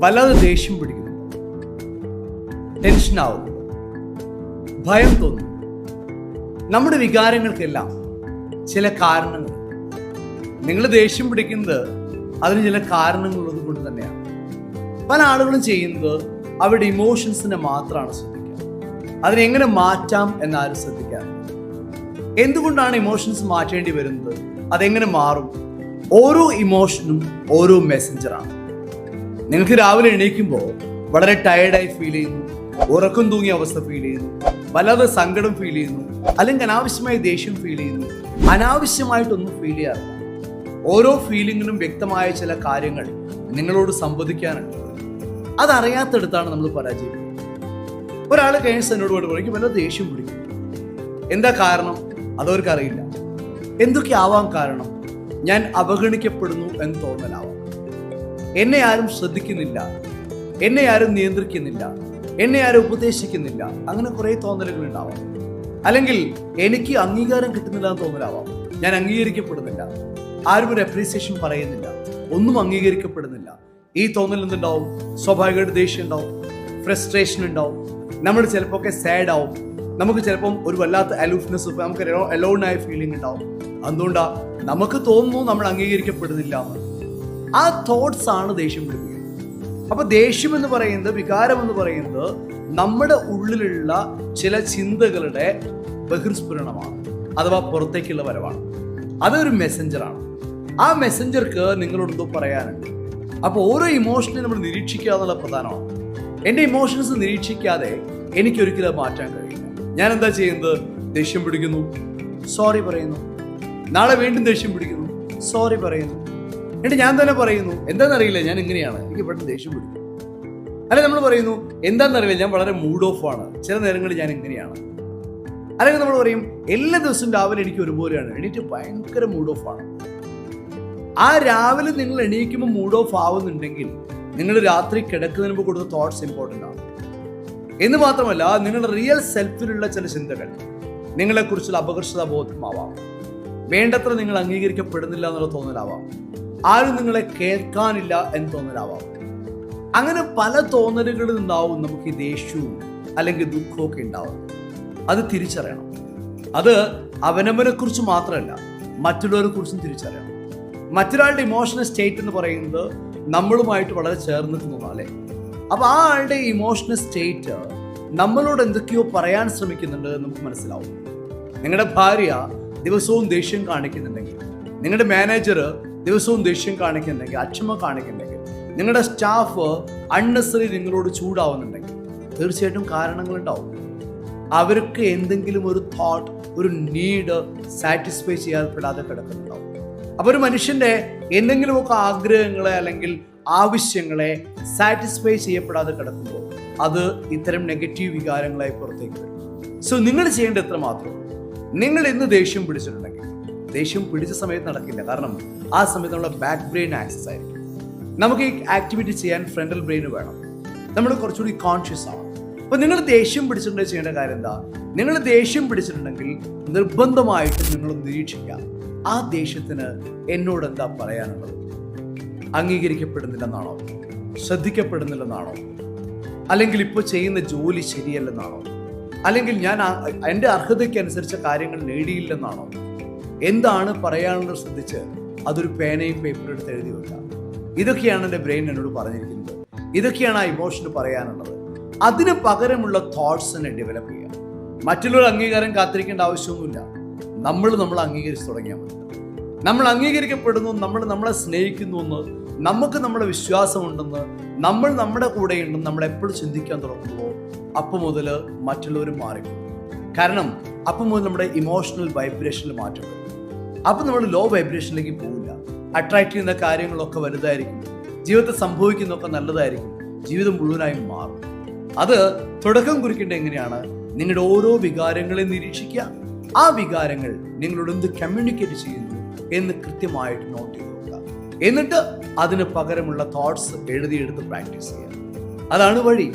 വല്ലാതെ ദേഷ്യം പിടിക്കുന്നു, ടെൻഷനാവുന്നു, ഭയം തോന്നുന്നു. നമ്മുടെ വികാരങ്ങൾക്കെല്ലാം ചില കാരണങ്ങൾ. നിങ്ങൾ ദേഷ്യം പിടിക്കുന്നത് അതിന് ചില കാരണങ്ങളുള്ളത് കൊണ്ട് തന്നെയാണ്. പല ആളുകളും ചെയ്യുന്നത് അവരുടെ ഇമോഷൻസിനെ മാത്രമാണ് ശ്രദ്ധിക്കുക, അതിനെങ്ങനെ മാറ്റാം എന്നാരും ശ്രദ്ധിക്കാറില്ല. എന്തുകൊണ്ടാണ് ഇമോഷൻസ് മാറ്റേണ്ടി വരുന്നത്? അതെങ്ങനെ മാറും? ഓരോ ഇമോഷനും ഓരോ മെസ്സഞ്ചറാണ്. നിങ്ങൾക്ക് രാവിലെ എണീക്കുമ്പോൾ വളരെ ടയർഡായി ഫീൽ ചെയ്യുന്നു, ഉറക്കം തൂങ്ങിയ അവസ്ഥ ഫീൽ ചെയ്യുന്നു, വല്ലാതെ സങ്കടം ഫീൽ ചെയ്യുന്നു, അല്ലെങ്കിൽ അനാവശ്യമായി ദേഷ്യം ഫീൽ ചെയ്യുന്നു, അനാവശ്യമായിട്ടൊന്നും ഫീൽ ചെയ്യാറില്ല. ഓരോ ഫീലിങ്ങിനും വ്യക്തമായ ചില കാര്യങ്ങൾ നിങ്ങളോട് സംവദിക്കാനുണ്ട്. അതറിയാത്തടുത്താണ് നമ്മൾ പരാജയപ്പെടുന്നത്. ഒരാൾ കഴിഞ്ഞ എന്നോട് പറയും വല്ല ദേഷ്യം പിടിക്കും. എന്താ കാരണം? അതവർക്ക് അറിയില്ല. എന്തൊക്കെ ആവാം കാരണം? ഞാൻ അവഗണിക്കപ്പെടുന്നു എന്ന് തോന്നലാവാം, എന്നെ ആരും ശ്രദ്ധിക്കുന്നില്ല, എന്നെ ആരും നിയന്ത്രിക്കുന്നില്ല, എന്നെ ആരും ഉപദേശിക്കുന്നില്ല, അങ്ങനെ കുറെ തോന്നലുകൾ ഉണ്ടാവാം. അല്ലെങ്കിൽ എനിക്ക് അംഗീകാരം കിട്ടുന്നില്ല എന്ന് തോന്നലാവാം, ഞാൻ അംഗീകരിക്കപ്പെടുന്നില്ല, ആരും ഒരു അപ്രീസിയേഷൻ പറയുന്നില്ല, ഒന്നും അംഗീകരിക്കപ്പെടുന്നില്ല. ഈ തോന്നൽ എന്തുണ്ടാവും? സ്വാഭാവികമായിട്ട് ദേഷ്യം ഉണ്ടാവും, ഫ്രസ്ട്രേഷൻ ഉണ്ടാവും, നമ്മൾ ചിലപ്പോൾ ഒക്കെ സാഡ് ആവും, നമുക്ക് ചിലപ്പം ഒരു വല്ലാത്ത അലൂഫ്നെസ്, നമുക്ക് അലോണായ ഫീലിംഗ് ഉണ്ടാവും. അതുകൊണ്ടാ നമുക്ക് തോന്നുന്നു നമ്മൾ അംഗീകരിക്കപ്പെടുന്നില്ല എന്ന്. ആ തോട്ട്സ് ആണ് ദേഷ്യം പിടിപ്പിക്കുന്നത്. അപ്പൊ ദേഷ്യം എന്ന് പറയുന്നത്, വികാരം എന്ന് പറയുന്നത് നമ്മുടെ ഉള്ളിലുള്ള ചില ചിന്തകളുടെ ബഹിർസ്ഫുരണമാണ്, അഥവാ പുറത്തേക്കുള്ള വരവാണ്. അതൊരു മെസ്സഞ്ചറാണ്. ആ മെസ്സഞ്ചർക്ക് നിങ്ങളോട് എന്തോ പറയാനുണ്ട്. അപ്പോൾ ഓരോ ഇമോഷനെ നമ്മൾ നിരീക്ഷിക്കുക എന്നുള്ള പ്രധാനമാണ്. എൻ്റെ ഇമോഷൻസ് നിരീക്ഷിക്കാതെ എനിക്കൊരിക്കലും മാറ്റാൻ കഴിയില്ല. ഞാൻ എന്താ ചെയ്യുന്നത്? ദേഷ്യം പിടിക്കുന്നു, സോറി പറയുന്നു, നാളെ വീണ്ടും ദേഷ്യം പിടിക്കുന്നു, സോറി പറയുന്നു. എന്നിട്ട് ഞാൻ തന്നെ പറയുന്നു, എന്താണെന്നറിയില്ല, ഞാൻ ഇങ്ങനെയാണ്, എനിക്ക് പെട്ടെന്ന് ദേഷ്യം പിടിക്കും. അല്ലെങ്കിൽ നമ്മൾ പറയുന്നു, എന്താണെന്നറിയില്ല, ഞാൻ വളരെ മൂഡ് ഓഫ് ആണ്, ചില നേരങ്ങളിൽ ഞാൻ ഇങ്ങനെയാണ്. അല്ലെങ്കിൽ നമ്മൾ പറയും, എല്ലാ ദിവസവും രാവിലെ എനിക്ക് ഒരുപോലെയാണ്, എണീറ്റ് ഭയങ്കര മൂഡ് ഓഫ് ആണ്. ആ രാവിലെ നിങ്ങൾ എണീക്കുമ്പോൾ മൂഡ് ഓഫ് ആവുന്നുണ്ടെങ്കിൽ നിങ്ങൾ രാത്രി കിടക്കുന്നതിന് മുമ്പ് കൊടുത്ത തോട്ട്സ് ഇമ്പോർട്ടൻ്റ് ആണ്. എന്ന് മാത്രമല്ല, നിങ്ങളുടെ റിയൽ സെൽഫിലുള്ള ചില ചിന്തകൾ, നിങ്ങളെക്കുറിച്ചുള്ള അപകർഷതാ ബോധമാവാം, വേണ്ടത്ര നിങ്ങൾ അംഗീകരിക്കപ്പെടുന്നില്ല എന്നുള്ള തോന്നലാവാം, ആരും നിങ്ങളെ കേൾക്കാനില്ല എന്ന് തോന്നലാവാം. അങ്ങനെ പല തോന്നലുകളിൽ നിന്നാവും നമുക്ക് ഈ ദേഷ്യവും അല്ലെങ്കിൽ ദുഃഖവും ഒക്കെ ഉണ്ടാവും. അത് തിരിച്ചറിയണം. അത് അവനവനെ കുറിച്ച് മാത്രമല്ല, മറ്റുള്ളവരെ കുറിച്ചും തിരിച്ചറിയണം. മറ്റൊരാളുടെ ഇമോഷണൽ സ്റ്റേറ്റ് എന്ന് പറയുന്നത് നമ്മളുമായിട്ട് വളരെ ചേർന്ന് നിൽക്കുന്നതാണ്, അല്ലേ? അപ്പൊ ആ ആളുടെ ഇമോഷണൽ സ്റ്റേറ്റ് നമ്മളോട് എന്തൊക്കെയോ പറയാൻ ശ്രമിക്കുന്നുണ്ട് നമുക്ക് മനസ്സിലാവും. നിങ്ങളുടെ ഭാര്യ ദിവസവും ദേഷ്യം കാണിക്കുന്നുണ്ടെങ്കിൽ, നിങ്ങളുടെ മാനേജർ ദിവസവും ദേഷ്യം കാണിക്കുന്നുണ്ടെങ്കിൽ, അക്ഷമ കാണിക്കുന്നുണ്ടെങ്കിൽ, നിങ്ങളുടെ സ്റ്റാഫ് അൺനെസറി നിങ്ങളോട് ചൂടാവുന്നുണ്ടെങ്കിൽ, തീർച്ചയായിട്ടും കാരണങ്ങളുണ്ടാവും. അവർക്ക് എന്തെങ്കിലും ഒരു തോട്ട്, ഒരു നീഡ് സാറ്റിസ്ഫൈ ചെയ്യപ്പെടാതെ കിടക്കുന്നുണ്ടാവും. അപ്പൊ ഒരു മനുഷ്യന്റെ എന്തെങ്കിലുമൊക്കെ ആഗ്രഹങ്ങളെ അല്ലെങ്കിൽ ആവശ്യങ്ങളെ സാറ്റിസ്ഫൈ ചെയ്യപ്പെടാതെ കിടക്കുമ്പോൾ അത് ഇത്തരം നെഗറ്റീവ് വികാരങ്ങളായി പുറത്തേക്ക് വരും. സോ നിങ്ങൾ ചെയ്യേണ്ട എത്ര മാത്രം, നിങ്ങൾ ഇന്ന് ദേഷ്യം പിടിച്ചിട്ടുണ്ടെങ്കിൽ, ദേഷ്യം പിടിച്ച സമയത്ത് നടക്കില്ല, കാരണം ആ സമയത്ത് നമ്മുടെ ബാക്ക് ബ്രെയിൻ ആക്സസ് ആയിരിക്കും. നമുക്ക് ഈ ആക്ടിവിറ്റി ചെയ്യാൻ ഫ്രണ്ടൽ ബ്രെയിൻ വേണം, നമ്മൾ കുറച്ചുകൂടി കോൺഷ്യസ് ആവണം. അപ്പൊ നിങ്ങൾ ദേഷ്യം പിടിച്ചിട്ടുണ്ടെങ്കിൽ ചെയ്യേണ്ട കാര്യം എന്താ? നിങ്ങൾ ദേഷ്യം പിടിച്ചിട്ടുണ്ടെങ്കിൽ നിർബന്ധമായിട്ടും നിങ്ങൾ നിരീക്ഷിക്കുക, ആ ദേഷ്യത്തിന് എന്നോട് എന്താ പറയാനുള്ളത്? അംഗീകരിക്കപ്പെടുന്നില്ലെന്നാണോ? ശ്രദ്ധിക്കപ്പെടുന്നില്ലെന്നാണോ? അല്ലെങ്കിൽ ഇപ്പോൾ ചെയ്യുന്ന ജോലി ശരിയല്ലെന്നാണോ? അല്ലെങ്കിൽ ഞാൻ എൻ്റെ അർഹതയ്ക്ക് അനുസരിച്ച കാര്യങ്ങൾ നേടിയില്ലെന്നാണോ? എന്താണ് പറയാനുള്ളത് ശ്രദ്ധിച്ച് അതൊരു പേനയും പേപ്പറും എടുത്ത് എഴുതി വെക്കാം. ഇതൊക്കെയാണ് എൻ്റെ ബ്രെയിൻ എന്നോട് പറഞ്ഞിരിക്കുന്നത്, ഇതൊക്കെയാണ് ആ ഇമോഷന് പറയാനുള്ളത്. അതിന് പകരമുള്ള തോട്ട്സിനെ ഡെവലപ്പ് ചെയ്യുക. മറ്റുള്ളവർ അംഗീകാരം കാത്തിരിക്കേണ്ട ആവശ്യമൊന്നുമില്ല. നമ്മൾ അംഗീകരിച്ച് തുടങ്ങിയാൽ മതി. നമ്മൾ അംഗീകരിക്കപ്പെടുന്നു, നമ്മൾ നമ്മളെ സ്നേഹിക്കുന്നു എന്ന്, നമുക്ക് നമ്മുടെ വിശ്വാസമുണ്ടെന്ന്, നമ്മൾ നമ്മുടെ കൂടെയുണ്ടെന്ന് നമ്മൾ എപ്പോഴും ചിന്തിക്കാൻ തുടങ്ങുമ്പോൾ അപ്പം മുതൽ മറ്റുള്ളവർ മാറിക്കും. കാരണം അപ്പം മുതൽ നമ്മുടെ ഇമോഷണൽ വൈബ്രേഷനിൽ മാറ്റം വരും. അപ്പം നമ്മൾ ലോ വൈബ്രേഷനിലേക്ക് പോകില്ല. അട്രാക്ട് ചെയ്യുന്ന കാര്യങ്ങളൊക്കെ വലുതായിരിക്കും, ജീവിതത്തിൽ സംഭവിക്കുന്നതൊക്കെ നല്ലതായിരിക്കും, ജീവിതം മുഴുവനായും മാറും. അത് തുടക്കം കുറിക്കേണ്ടത് എങ്ങനെയാണ്? നിങ്ങളുടെ ഓരോ വികാരങ്ങളെ നിരീക്ഷിക്കുക, ആ വികാരങ്ങൾ നിങ്ങളോട് എന്ത് കമ്മ്യൂണിക്കേറ്റ് ചെയ്യുന്നു എന്ന് കൃത്യമായിട്ട് നോട്ട് ചെയ്ത് നോക്കുക. എന്നിട്ട് അതിന് പകരമുള്ള തോട്ട്സ് എഴുതിയെടുത്ത് പ്രാക്ടീസ് ചെയ്യുക. അതാണ് വഴി.